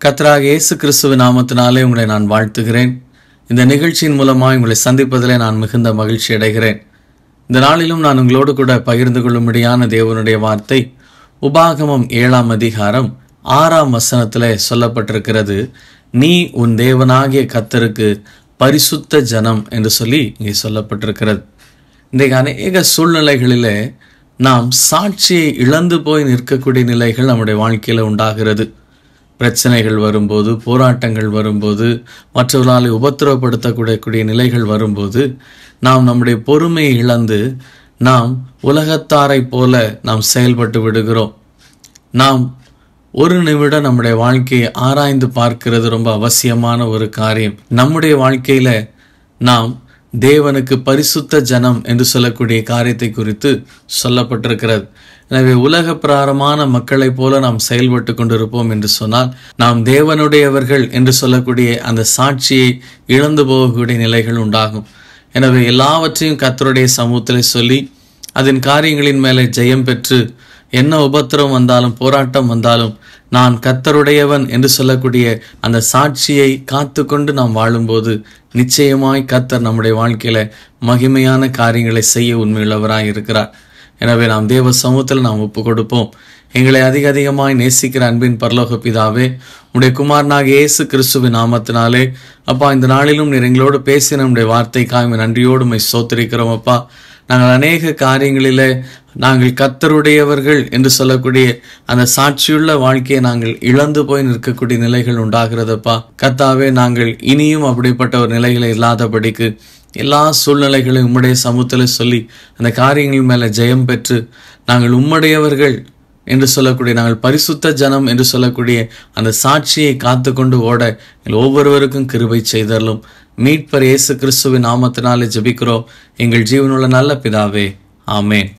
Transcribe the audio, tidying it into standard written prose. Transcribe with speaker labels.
Speaker 1: கர்த்தராகிய இயேசு கிறிஸ்துவின் நாமத்தினாலே உங்களை நான் வாழ்த்துகிறேன். இந்த நிகழ்ச்சியின் மூலமாக உங்களை சந்திப்பதிலே நான் மிகுந்த மகிழ்ச்சி அடைகிறேன். இந்த நாளிலும் நான் உங்களோடு கூட பகிர்ந்து கொள்ளும்படியான தேவனுடைய வார்த்தை உபாகமம் 7ஆம் அதிகாரம் 6ஆம் வசனத்திலே சொல்லப்பட்டிருக்கிறது. நீ உன் தேவனாகிய கர்த்தருக்கு பரிசுத்த ஜனம் என்று சொல்லி இங்கே சொல்லப்பட்டிருக்கிறது. இன்றைக்கு அநேக சூழ்நிலைகளிலே நாம் சாட்சியை இழந்து போய் நிற்கக்கூடிய நிலைகள் நம்முடைய வாழ்க்கையில் உண்டாகிறது. பிரச்சனைகள் வரும்போது, போராட்டங்கள் வரும்போது, மற்றவர்களால் உபத்திரவப்படுத்தக்கூடிய நிலைகள் வரும்போது நாம் நம்முடைய பொறுமையை இழந்து நாம் உலகத்தாரை போல நாம் செயல்பட்டு விடுகிறோம். நாம் ஒரு நிமிடம் நம்முடைய வாழ்க்கையை ஆராய்ந்து பார்க்கிறது ரொம்ப அவசியமான ஒரு காரியம். நம்முடைய வாழ்க்கையில நாம் தேவனுக்கு பரிசுத்த ஜனம் என்று சொல்லக்கூடிய காரியத்தை குறித்து சொல்லப்பட்டிருக்கிறது. எனவே உலக பிரகாரமான மக்களை போல நாம் செயல்பட்டு கொண்டிருப்போம் என்று சொன்னால் நாம் தேவனுடையவர்கள் என்று சொல்லக்கூடிய அந்த சாட்சியை இழந்து போகக்கூடிய நிலைகள் உண்டாகும். எனவே எல்லாவற்றையும் கர்த்தருடைய சமூகத்திலே சொல்லி அதன் காரியங்களின் மேலே ஜெயம் பெற்று என்ன உபத்திரம் வந்தாலும் போராட்டம் வந்தாலும் நான் கர்த்தருடையவன் என்று சொல்லக்கூடிய அந்த சாட்சியை காத்து கொண்டு நாம் வாழும்போது நிச்சயமாய் கர்த்தர் நம்முடைய வாழ்க்கையில மகிமையான காரியங்களை செய்ய உண்மையுள்ளவராய் இருக்கிறார். எனவே நாம் தேவ சமூகத்தில் நாம் ஒப்பு கொடுப்போம். எங்களை அதிகமாய் நேசிக்கிற அன்பின் பரலோக பிதாவே, உடைய குமாரனாகிய இயேசு கிறிஸ்துவின் நாமத்தினாலே அப்பா, இந்த நாளிலும் நீர் எங்களோடு பேசின நம்முடைய வார்த்தைக்காக நன்றியோடு உம்மை ஸ்தோத்திரிக்கிறோம். அப்பா, நாங்கள் அநேக காரியங்களிலே நாங்கள் கர்த்தருடையவர்கள் என்று சொல்லக்கூடிய அந்த சாட்சியுள்ள வாழ்க்கையை நாங்கள் இழந்து போய் நிற்கக்கூடிய நிலைகள் உண்டாகிறதப்பா. கர்த்தாவே, நாங்கள் இனியும் அப்படிப்பட்ட ஒரு நிலைகளை இல்லாதபடிக்கு எல்லா சூழ்நிலைகளையும் உம்முடைய சமூகத்தில் சொல்லி அந்த காரியங்கள் மேலே ஜெயம் பெற்று நாங்கள் உம்முடையவர்கள் என்று சொல்லக்கூடிய, நாங்கள் பரிசுத்த ஜனம் என்று சொல்லக்கூடிய அந்த சாட்சியை காத்து கொண்டு ஓட ஒவ்வொருவருக்கும் கிருபை செய்தரலும். மீட்பர் இயேசு கிறிஸ்துவின் நாமத்தினாலே ஜெபிக்கிறோம் எங்கள் ஜீவனுள்ள நல்ல பிதாவே, ஆமேன்.